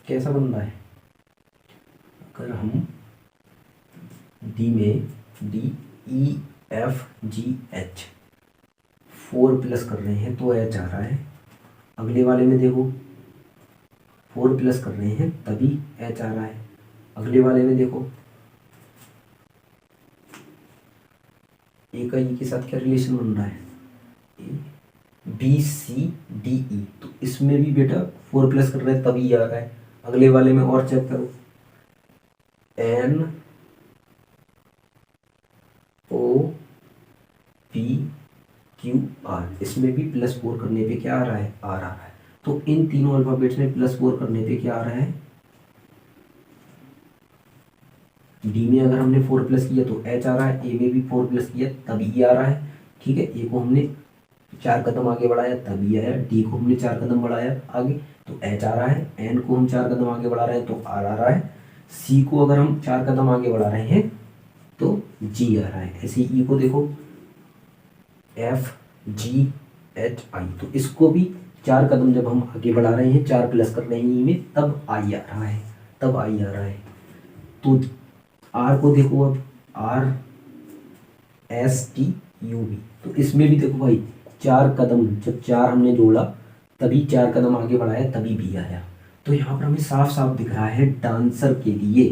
कैसा बन रहा है। अगर हम डी में DEFGH 4 प्लस कर रहे हैं तो एच आ रहा है, अगले वाले में देखो 4 प्लस कर रहे हैं तभी एच आ रहा है, अगले वाले में देखो ए का ई के साथ क्या रिलेशन बन रहा है, BCDE, तो इसमें भी बेटा 4 प्लस कर रहे हैं तभी आ रहा है, अगले वाले में और चेक करो, NOPQR, इसमें भी +4 करने पे क्या आ रहा है, आ रहा है। तो इन तीनों अल्फाबेट्स में +4 करने पे क्या आ रहा है, डी में अगर हमने 4 प्लस किया तो एच आ रहा है, ए में भी 4 प्लस किया तब ई आ रहा है, ठीक है। ए को हमने 4 कदम आगे बढ़ाया तब ई आया, डी को हमने 4 कदम बढ़ाया आगे तो एच आ रहा है, एन को हम 4 कदम आगे बढ़ा रहे हैं तो आर आ रहा है, सी को अगर हम 4 कदम आगे बढ़ा रहे हैं तो जी आ रहा है। ऐसे ई को देखो एफ जी एच आई, तो इसको भी 4 कदम जब हम आगे बढ़ा रहे हैं 4 प्लस कर रहे हैं ई में तब आई आ रहा है, तब आई आ रहा है। तो आर को देखो अब R S T U B, तो इसमें भी देखो भाई 4 कदम, जब 4 हमने जोड़ा तभी 4 कदम आगे बढ़ाया तभी बी आया। तो यहाँ पर हमें साफ साफ दिख रहा है डांसर के लिए,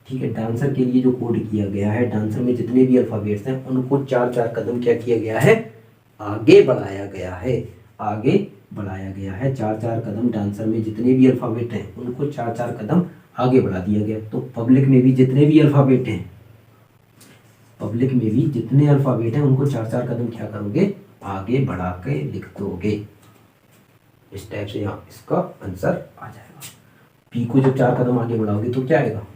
ठीक है, डांसर के लिए जो कोड किया गया है, डांसर में जितने भी अल्फ़ाबेट्स हैं उनको 4-4 कदम क्या किया गया है, आगे बढ़ाया गया है, आगे बढ़ाया गया है। 4-4 कदम डांसर में जितने भी अल्फ़ाबेट हैं उनको 4-4 कदम आगे बढ़ा दिया गया। तो पब्लिक में भी जितने भी अल्फ़ाबेट हैं, पब्लिक में भी जितने अल्फ़ाबेट हैं उनको 4-4 कदम क्या करोगे, आगे बढ़ा के लिख दोगे। इस टाइप से यहाँ इसका आंसर आ जाएगा। पी को जब 4 कदम आगे बढ़ाओगे तो क्या आएगा,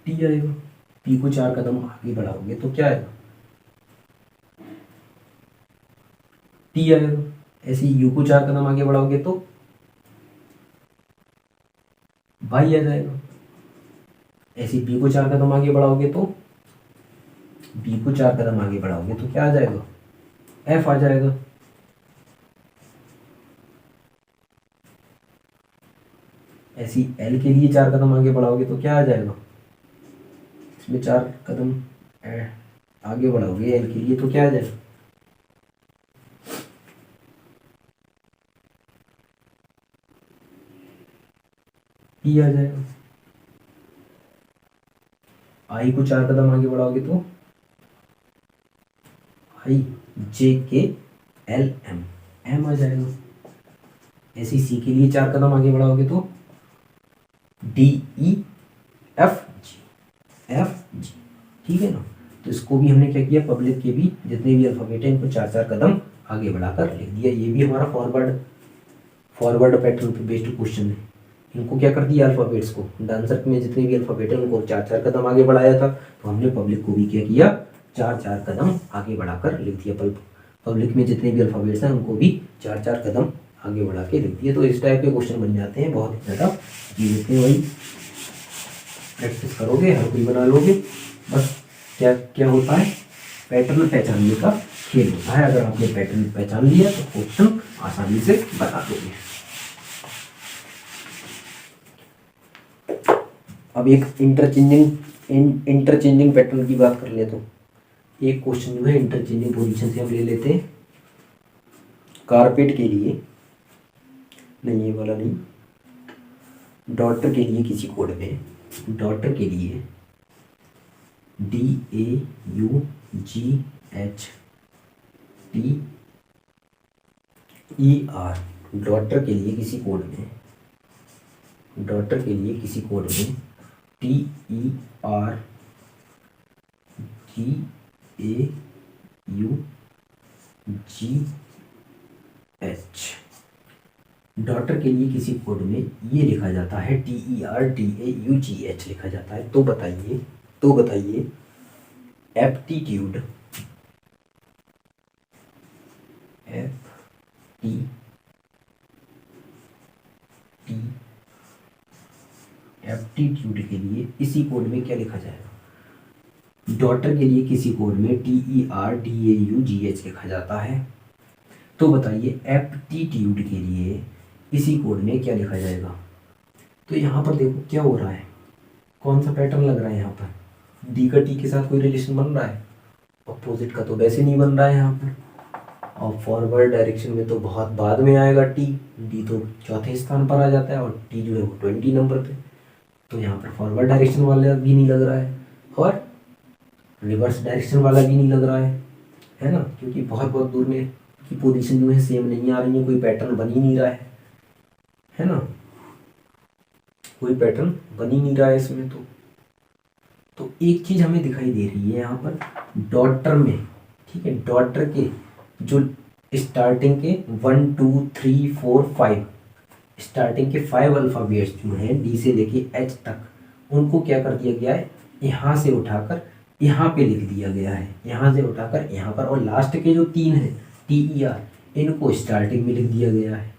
टी आएगा। पी को 4 कदम आगे बढ़ाओगे तो क्या आएगा, टी आएगा। ऐसे यू को 4 कदम आगे बढ़ाओगे तो वाई आ जाएगा। ऐसे बी को 4 कदम आगे बढ़ाओगे तो बी को 4 कदम आगे बढ़ाओगे तो क्या आ जाएगा, एफ आ जाएगा। ऐसी एल के लिए 4 कदम आगे बढ़ाओगे तो क्या आ जाएगा, इसमें 4 कदम आगे बढ़ाओगे एल के लिए तो क्या आ जाएगा, पी आ जाएगा। आई को 4 कदम आगे बढ़ाओगे तो आई जे के एल एम, एम आ जाएगा। ऐसी सी के लिए 4 कदम आगे बढ़ाओगे तो D E F G, F G, ठीक है ना। तो इसको भी हमने क्या किया, पब्लिक के भी जितने भी अल्फ़ाबेट हैं इनको 4-4 कदम आगे बढ़ाकर लिख दिया। ये भी हमारा फॉरवर्ड पैटर्न पे बेस्ड क्वेश्चन है। इनको क्या कर दिया, अल्फ़ाबेट्स को, डांसर में जितने भी अल्फ़ाबेट हैं उनको 4-4 कदम आगे बढ़ाया था, तो हमने पब्लिक को भी क्या किया, 4-4 कदम आगे बढ़ाकर लिख दिया। पब्लिक में जितने भी अल्फ़ाबेट्स हैं उनको भी 4-4 कदम आगे बढ़ा के लिख दिया। तो इस टाइप के क्वेश्चन बन जाते हैं, बहुत ही ज़्यादा जितने वही प्रैक्टिस करोगे हर कोई बना लोगे। बस क्या क्या होता है, पैटर्न पहचानने का खेल होता है। अगर आपने पैटर्न पहचान लिया तो क्वेश्चन आसानी से बता दोगे। अब एक इंटरचेंजिंग पैटर्न की बात कर ले तो एक क्वेश्चन जो है इंटरचेंजिंग पोजीशन से हम ले लेते हैं। कारपेट के लिए नहीं, ये वाला नहीं, डॉटर के लिए किसी कोड में, डॉटर के लिए DAUGHTER, डॉटर के लिए किसी कोड में, डॉटर के लिए किसी कोड में TERGAUGH, डॉटर के लिए किसी कोड में ये लिखा जाता है TERDAUGH लिखा जाता है। तो बताइए एप्टीट्यूड, एप्टीट्यूड के लिए इसी कोड में क्या लिखा जाएगा, डॉटर के लिए किसी कोड में TERDAUGH लिखा जाता है। तो बताइए एप्टीट्यूड के लिए इसी कोड में क्या लिखा जाएगा। तो यहाँ पर देखो क्या हो रहा है, कौन सा पैटर्न लग रहा है यहाँ पर, डी का टी के साथ कोई रिलेशन बन रहा है, अपोजिट का तो वैसे नहीं बन रहा है यहाँ पर, और फॉरवर्ड डायरेक्शन में तो बहुत बाद में आएगा टी, डी तो चौथे स्थान पर आ जाता है और टी जो है वो 20 नंबर पे। तो यहाँ पर फॉरवर्ड डायरेक्शन वाला भी नहीं लग रहा है और रिवर्स डायरेक्शन वाला भी नहीं लग रहा है ना, क्योंकि बहुत बहुत दूर में की पोजीशन जो है सेम नहीं आ रही है, कोई पैटर्न बन ही नहीं रहा है ना, कोई पैटर्न बन ही नहीं रहा है इसमें। तो एक चीज़ हमें दिखाई दे रही है यहाँ पर डॉटर में, ठीक है, डॉटर के जो स्टार्टिंग के 1 2 3 4 5, स्टार्टिंग के 5 अल्फ़ाबेट्स जो हैं डी से लेके एच तक, उनको क्या कर दिया गया है, यहाँ से उठाकर यहाँ पे लिख दिया गया है, यहाँ से उठाकर यहाँ पर, और लास्ट के जो 3 हैं TER, इनको स्टार्टिंग में लिख दिया गया है।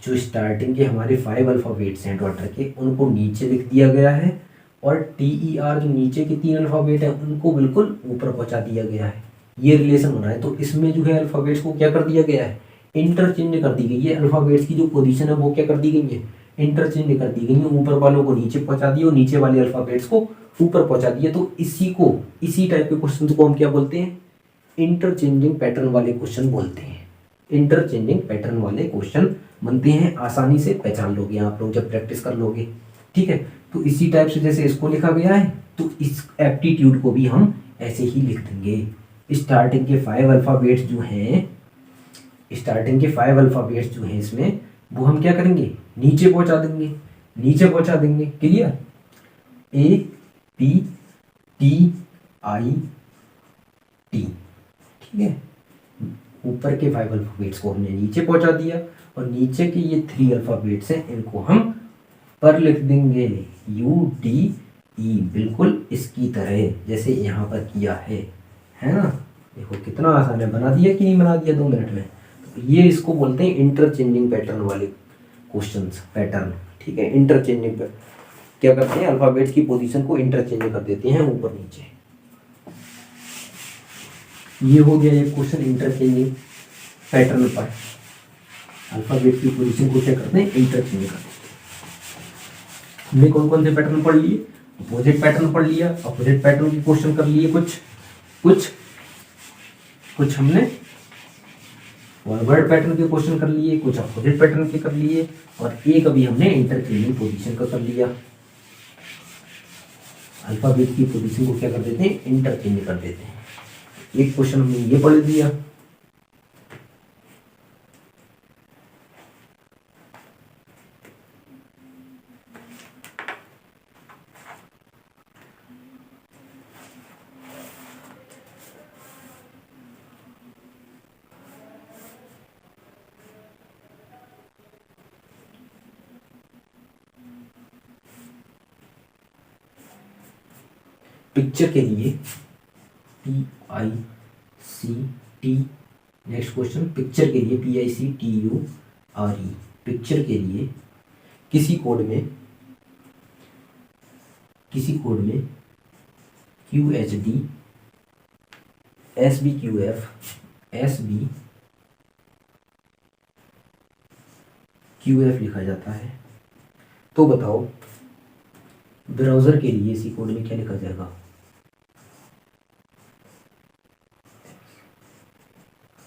जो स्टार्टिंग के हमारे 5 अल्फ़ाबेट्स हैं डॉटर के, उनको नीचे लिख दिया गया है, और TER जो नीचे के 3 अल्फ़ाबेट हैं उनको बिल्कुल ऊपर पहुँचा दिया गया है। ये रिलेशन बना है। तो इसमें जो है अल्फ़ाबेट्स को क्या कर दिया गया है, इंटरचेंज कर दी गई है। अल्फ़ाबेट्स की जो पोजीशन है वो क्या कर दी गई है, इंटरचेंज कर दी गई है। ऊपर वालों को नीचे पहुँचा दिया और नीचे वाले अल्फ़ाबेट्स को ऊपर पहुँचा दिया। तो इसी टाइप के क्वेश्चन को हम क्या बोलते हैं, इंटरचेंजिंग पैटर्न वाले क्वेश्चन बोलते हैं। इंटरचेंजिंग पैटर्न वाले क्वेश्चन बनते हैं, आसानी से पहचान लोगे आप लोग जब प्रैक्टिस कर लोगे। ठीक है, तो इसी टाइप से जैसे इसको लिखा गया है, तो इस एप्टीट्यूड को भी हम ऐसे ही लिख देंगे। स्टार्टिंग के 5 अल्फ़ाबेट्स जो हैं, स्टार्टिंग के 5 अल्फ़ाबेट्स जो हैं इसमें, वो हम क्या करेंगे, नीचे पहुंचा देंगे, नीचे पहुंचा देंगे। Clear, APTIT। ठीक है, ऊपर के 5 अल्फ़ाबेट्स को हमने नीचे पहुंचा दिया, और नीचे के ये 3 अल्फ़ाबेट्स हैं इनको हम पर लिख देंगे, UDE, बिल्कुल इसकी तरह जैसे यहाँ पर किया है ना। देखो कितना आसान है, बना दिया कि नहीं बना दिया 2 मिनट में। तो ये इसको बोलते हैं इंटरचेंजिंग पैटर्न वाले क्वेश्चंस, पैटर्न। ठीक है, इंटरचेंजिंग पर क्या करते हैं, अल्फ़ाबेट्स की पोजीशन को इंटरचेंज कर देते हैं ऊपर नीचे। ये हो गया ये क्वेश्चन इंटरचेंजिंग पैटर्न पर, अल्फ़ाबेट की पोजीशन को क्या करते हैं, इंटरचेंज करते हैं। हमने कौन कौन से पैटर्न पढ़ लिए, अपोजिट पैटर्न पढ़ लिया, अपोजिट पैटर्न के क्वेश्चन कर लिए, कुछ हमने फॉरवर्ड पैटर्न के क्वेश्चन कर लिए, कुछ अपोजिट पैटर्न के कर लिए, और एक अभी हमने इंटरचेंजिंग पोजीशन का कर लिया। अल्फ़ाबेट की पोजीशन को क्या कर देते हैं, इंटरचेंज कर देते हैं। एक क्वेश्चन हमने ये पढ़ दिया। पिक्चर के लिए PICT, नेक्स्ट क्वेश्चन, पिक्चर के लिए PICTURE, पिक्चर के लिए किसी कोड में QHD SBQF SBQF लिखा जाता है। तो बताओ ब्राउज़र के लिए इसी कोड में क्या लिखा जाएगा,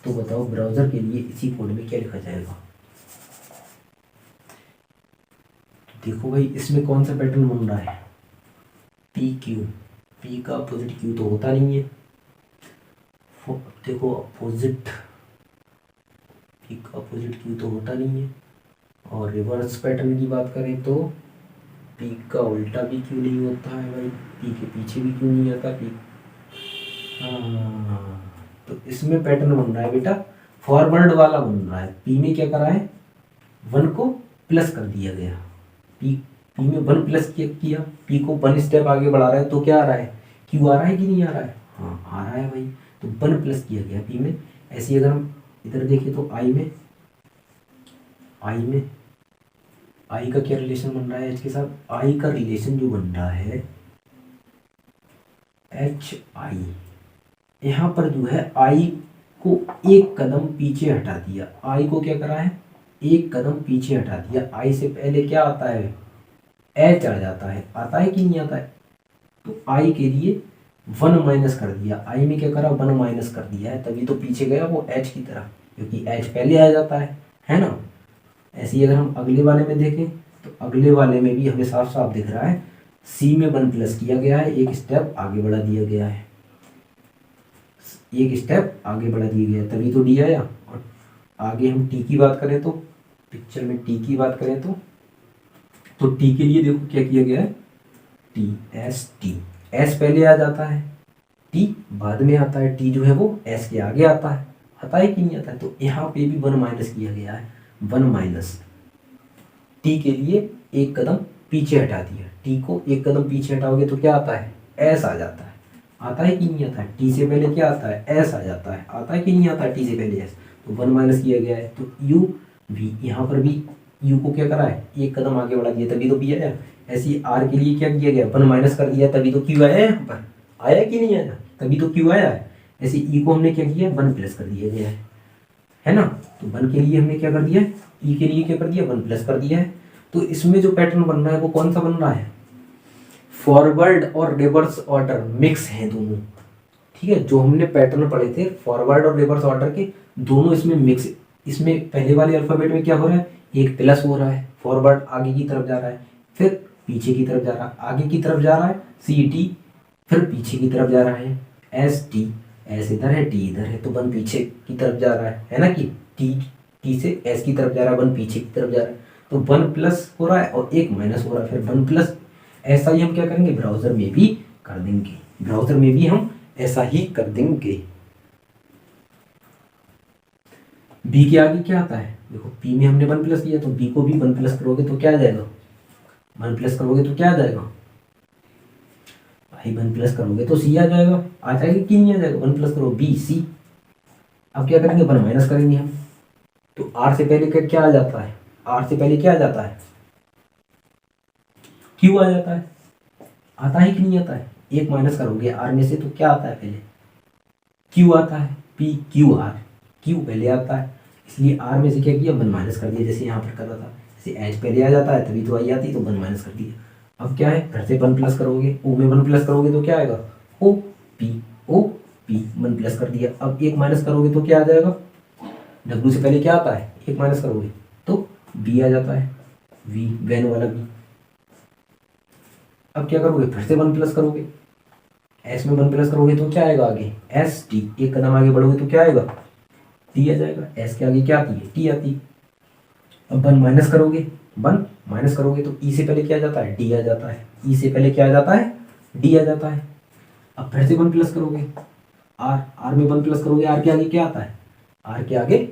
तो बताओ ब्राउज़र के लिए इसी कोड में क्या लिखा जाएगा। देखो भाई इसमें कौन सा पैटर्न बन रहा है, PQ, P का अपोजिट Q तो होता नहीं है। देखो अपोजिट, P का अपोजिट Q तो होता नहीं है। और रिवर्स पैटर्न की बात करें तो P का उल्टा भी Q नहीं होता है भाई, P के पीछे भी Q नहीं आता P। हाँ, तो इसमें पैटर्न बन रहा है बेटा फॉरवर्ड वाला बन रहा है। P में क्या करा है, 1 को प्लस कर दिया गया, P में 1 प्लस किया, P को 1 स्टेप आगे बढ़ा रहा है, तो क्या आ रहा है, Q आ रहा है कि नहीं आ रहा है, हाँ आ रहा है भाई। तो 1 प्लस किया गया P में। ऐसे ही अगर हम इधर देखें तो I का क्या रिलेशन बन रहा है H के साथ, I का रिलेशन जो बन रहा है HI, यहाँ पर जो है I को एक कदम पीछे हटा दिया, I को क्या करा है, एक कदम पीछे हटा दिया। I से पहले क्या आता है, H आ जाता है, आता है कि नहीं आता है। तो I के लिए 1 माइनस कर दिया, I में क्या करा, 1 माइनस कर दिया है, तभी तो पीछे गया वो H की तरफ, क्योंकि H पहले आ जाता है ना। ऐसे ही अगर हम अगले वाले में देखें तो अगले वाले में भी हमें साफ साफ दिख रहा है, C में 1 प्लस किया गया है, एक स्टेप आगे बढ़ा दिया गया है, एक स्टेप आगे बढ़ा दिया गया, तभी तो D आया। और आगे हम T की बात करें तो, पिक्चर में T की बात करें तो T के लिए देखो क्या किया गया है, TST, S पहले आ जाता है, T बाद में आता है, T जो है वो S के आगे आता है। आता है कि नहीं आता है? तो यहाँ पे भी 1 माइनस किया गया है, 1 माइनस टी के लिए एक कदम पीछे हटा दिया, टी को एक कदम पीछे हटाओगे तो क्या आता है, एस आ जाता है। आता है कि नहीं आता है? टी से पहले क्या आता है, एस आ जाता है। आता है कि नहीं आता है टी से पहले एस? तो 1 माइनस किया गया है, तो यू वी, यहाँ पर भी यू को क्या करा है, एक कदम आगे बढ़ा दिया, तभी तो पी आया। ऐसे ही आर के लिए क्या किया गया, 1 माइनस कर दिया, तभी तो क्यू आया यहाँ पर। आया कि नहीं आया? तभी तो क्यू आया है। ऐसे ई को हमने क्या किया, 1 प्लस कर दिया गया है ना। तो 1 के लिए हमने क्या कर दिया है, ई के लिए क्या कर दिया, 1 प्लस कर दिया है। तो इसमें जो पैटर्न बन रहा है वो कौन सा बन रहा है, फॉरवर्ड और रिवर्स ऑर्डर मिक्स है दोनों। ठीक है, जो हमने पैटर्न पढ़े थे फॉरवर्ड और रिवर्स ऑर्डर के, दोनों इसमें मिक्स। इसमें पहले वाले अल्फाबेट में क्या हो रहा है, एक प्लस हो रहा है, फॉरवर्ड आगे की तरफ जा रहा है, फिर पीछे की तरफ जा रहा है, आगे की तरफ जा रहा है सी टी, फिर पीछे की तरफ जा रहा है एस टी, एस इधर है टी इधर है, तो 1 पीछे की तरफ जा रहा है ना, कि टी टी से एस की तरफ जा रहा है, 1 पीछे की तरफ जा रहा है, तो 1 प्लस हो रहा है और 1 माइनस हो रहा है, फिर 1 प्लस। ऐसा ही हम क्या करेंगे, ब्राउजर में भी कर देंगे, ब्राउजर में भी हम ऐसा ही कर देंगे। बी के आगे क्या आता है, देखो पी में हमने 1 प्लस किया, तो बी को भी 1 प्लस करोगे तो क्या आ जाएगा, 1 प्लस करोगे तो क्या आ जाएगा भाई, 1 प्लस करोगे तो सी आ जाएगा। आ जाएगा कि नहीं आ जाएगा, 1 प्लस करो बी सी। अब क्या करेंगे, 1 माइनस करेंगे हम, तो आर से पहले क्या आ जाता है, आर से पहले क्या आ जाता है, क्यू आ जाता है। आता है कि नहीं आता है? 1 माइनस करोगे आर में से तो क्या आता है, पहले क्यू आता है, पी क्यू आर, क्यू पहले आता है, इसलिए आर में से क्या किया, 1 माइनस कर दिया, जैसे यहाँ पर कर रहा था। जैसे एच पहले आ जाता है तभी तो आई आती, तो 1 माइनस कर दिया। अब क्या है, फिर से 1 प्लस करोगे, ओ में 1 प्लस करोगे तो क्या आएगा, O P, O P 1 plus कर दिया। अब 1 माइनस करोगे तो क्या आ जाएगा, डब्ल्यू से पहले क्या आता है, 1 माइनस करोगे तो बी आ जाता है, वी वैन वाला बी। अब क्या करोगे, फिर से 1 प्लस करोगे, एस में 1 प्लस करोगे तो क्या आएगा आगे, एस टी, एक कदम आगे बढ़ोगे तो क्या आएगा, टी आ जाएगा। एस के आगे क्या आती है, टी आती है। अब 1 माइनस करोगे, 1 माइनस करोगे तो ई से पहले क्या आ जाता है, डी आ जाता है, ई से पहले क्या आ जाता है, डी आ जाता है। अब फिर से 1 प्लस करोगे, आर, आर में 1 प्लस करोगे, आर के आगे क्या आता है, आर के आगे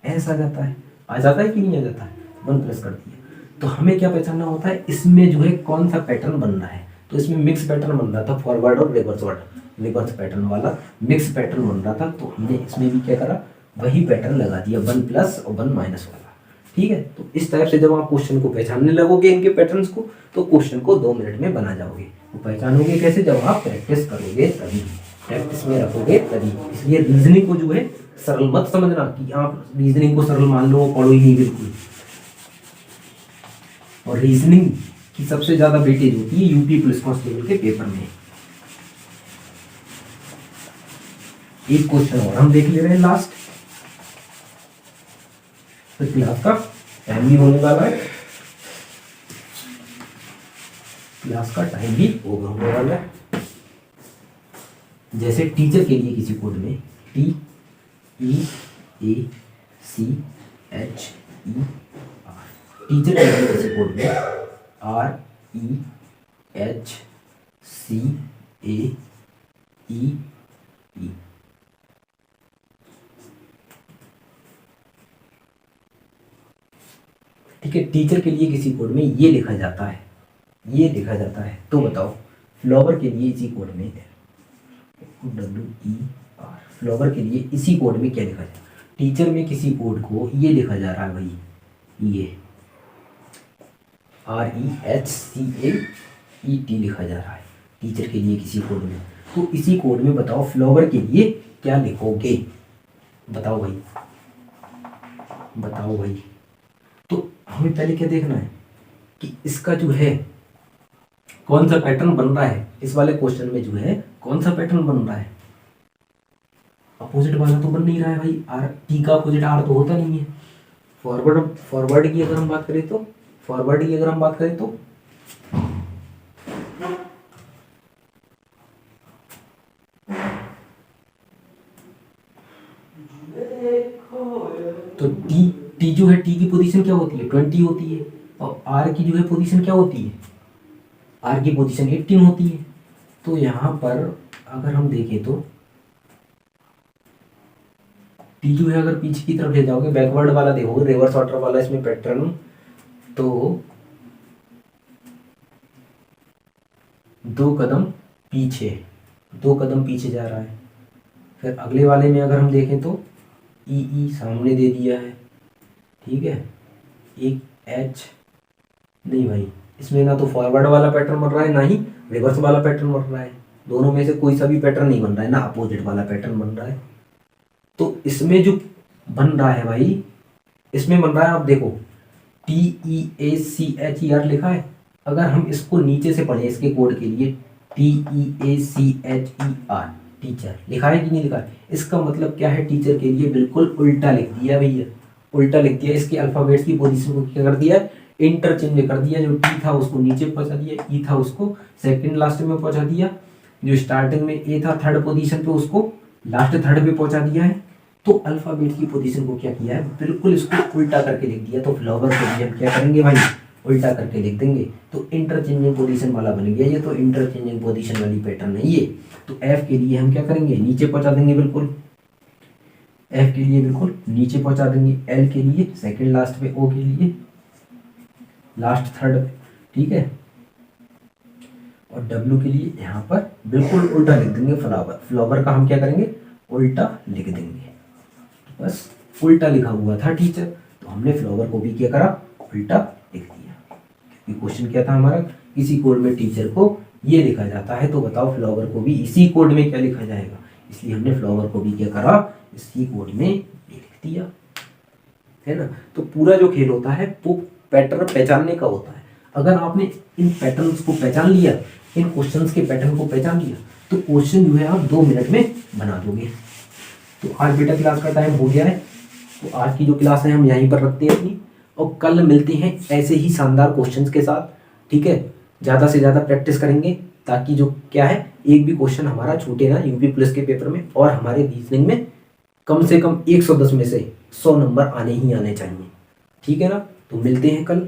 एस आ जाता है। आ जाता है कि नहीं आ जाता है, 1 प्लस कर दिया। तो हमें क्या पहचानना होता है, इसमें जो है कौन सा पैटर्न बन रहा है। तो इसमें मिक्स पैटर्न बन रहा था, फॉरवर्ड और रिवर्स ऑर्डर, रिवर्स पैटर्न वाला मिक्स पैटर्न बन रहा था। तो हमने इसमें भी क्या करा, वही पैटर्न लगा दिया, 1 प्लस और 1 माइनस वाला। ठीक है, तो इस टाइप से जब आप क्वेश्चन को पहचानने लगोगे इनके पैटर्न्स को, तो क्वेश्चन को 2 मिनट में बना जाओगे। वो पहचानोगे कैसे, जब आप प्रैक्टिस करोगे तभी, प्रैक्टिस में रखोगे तभी। इसलिए रीजनिंग को जो है सरल मत समझना कि आप रीजनिंग को सरल मान लो, पढ़ो ही नहीं बिल्कुल। और रीजनिंग की सबसे ज्यादा वेटेज होती है यूपी पुलिस कांस्टेबल के पेपर में। एक क्वेश्चन और हम देख ले रहे हैं लास्ट, तो क्लास का टाइम भी होने वाला है, क्लास का टाइम भी होने वाला है। जैसे टीचर के लिए किसी कोड में टी ई ए सी एच ई, टीचर के लिए किसी कोड में आर ई एच सी ए ई ई। ठीक है, टीचर के लिए किसी कोड में ये लिखा जाता है, ये लिखा जाता है। तो बताओ फ्लावर के लिए इसी कोड में डब्ल्यू ई आर, फ्लावर के लिए इसी कोड में क्या लिखा जाए, टीचर में किसी कोड को ये लिखा जा रहा है भाई, ये आर ई एच सी ए ई टी लिखा जा रहा है टीचर के लिए किसी कोड में। तो इसी कोड में बताओ फ्लावर के लिए क्या लिखोगे, बताओ भाई, बताओ भाई। तो हमें पहले क्या देखना है कि इसका जो है कौन सा पैटर्न बन रहा है, इस वाले क्वेश्चन में जो है कौन सा पैटर्न बन रहा है। अपोजिट वाला तो बन नहीं रहा है भाई, आर टी का अपोजिट आर तो होता नहीं है। फॉरवर्ड, फॉरवर्ड की अगर हम बात करें तो, फॉरवर्ड की अगर हम बात करें तो टी, टी जो है, टी की पोजीशन क्या होती है, 20 होती है, और आर की जो है पोजीशन क्या होती है, आर की पोजीशन 18 होती है। तो यहाँ पर अगर हम देखें तो टी जो है अगर पीछे की तरफ ले जाओगे, बैकवर्ड वाला देखोगे, रिवर्स ऑर्डर वाला इसमें पैटर्न, तो 2 कदम पीछे, 2 कदम पीछे जा रहा है। फिर अगले वाले में अगर हम देखें तो ई सामने दे दिया है, ठीक है, एक एच नहीं भाई, इसमें ना तो फॉरवर्ड वाला पैटर्न बन रहा है ना ही रिवर्स वाला पैटर्न बन रहा है, दोनों में से कोई सा भी पैटर्न नहीं बन रहा है, ना अपोजिट वाला पैटर्न बन रहा है। तो इसमें जो बन रहा है भाई, इसमें बन रहा है, आप देखो TEACHER लिखा है। अगर हम इसको नीचे से पढ़े इसके कोड के लिए, TEACHER टीचर लिखा है कि नहीं लिखा है, इसका मतलब क्या है, टीचर के लिए बिल्कुल उल्टा लिख दिया भैया, उल्टा लिख दिया। इसके अल्फाबेट्स की पोजीशन को क्या कर दिया, इंटरचेंज कर दिया। जो टी था उसको नीचे पहुंचा दिया, ई था उसको सेकंड लास्ट में पहुंचा दिया, जो स्टार्टिंग में ए था थर्ड पोजीशन पे उसको लास्ट थर्ड पे पहुंचा दिया है। तो अल्फाबेट की पोजीशन को क्या किया है, बिल्कुल इसको उल्टा करके लिख दिया। तो फ्लावर को भी हम क्या करेंगे भाई, उल्टा करके लिख देंगे। तो इंटरचेंजिंग पोजीशन वाला बन गया ये, तो इंटरचेंजिंग पोजीशन वाली पैटर्न है ये। तो एफ के लिए हम क्या करेंगे, नीचे पहुंचा देंगे, बिल्कुल एफ के लिए बिल्कुल नीचे पहुंचा देंगे, एल के लिए सेकंड लास्ट पे, ओ के लिए लास्ट थर्ड पे, ठीक है, और डब्ल्यू के लिए यहाँ पर बिल्कुल उल्टा लिख देंगे। फ्लावर, फ्लावर का हम क्या करेंगे, उल्टा लिख देंगे। बस उल्टा लिखा हुआ था टीचर, तो हमने फ्लावर को भी क्या करा, उल्टा लिख दिया। क्योंकि क्वेश्चन क्या था हमारा, किसी कोड में टीचर को ये लिखा जाता है, तो बताओ फ्लावर को भी इसी कोड में क्या लिखा जाएगा। इसलिए हमने फ्लावर को भी क्या करा, इसी कोड में लिख दिया, है ना। तो पूरा जो खेल होता है वो पैटर्न पहचानने का होता है। अगर आपने इन पैटर्न्स को पहचान लिया, इन क्वेश्चंस के पैटर्न को पहचान लिया, तो क्वेश्चन जो है आप 2 मिनट में बना दोगे। तो आज बेटा क्लास का टाइम हो गया है, तो आज की जो क्लास है हम यहीं पर रखते हैं अपनी, और कल मिलते हैं ऐसे ही शानदार क्वेश्चंस के साथ, ठीक है। ज़्यादा से ज़्यादा प्रैक्टिस करेंगे, ताकि जो क्या है, एक भी क्वेश्चन हमारा छूटे ना यूपी प्लस के पेपर में, और हमारे रीजनिंग में कम से कम 110 में से 100 नंबर आने ही आने चाहिए, ठीक है ना। तो मिलते हैं कल।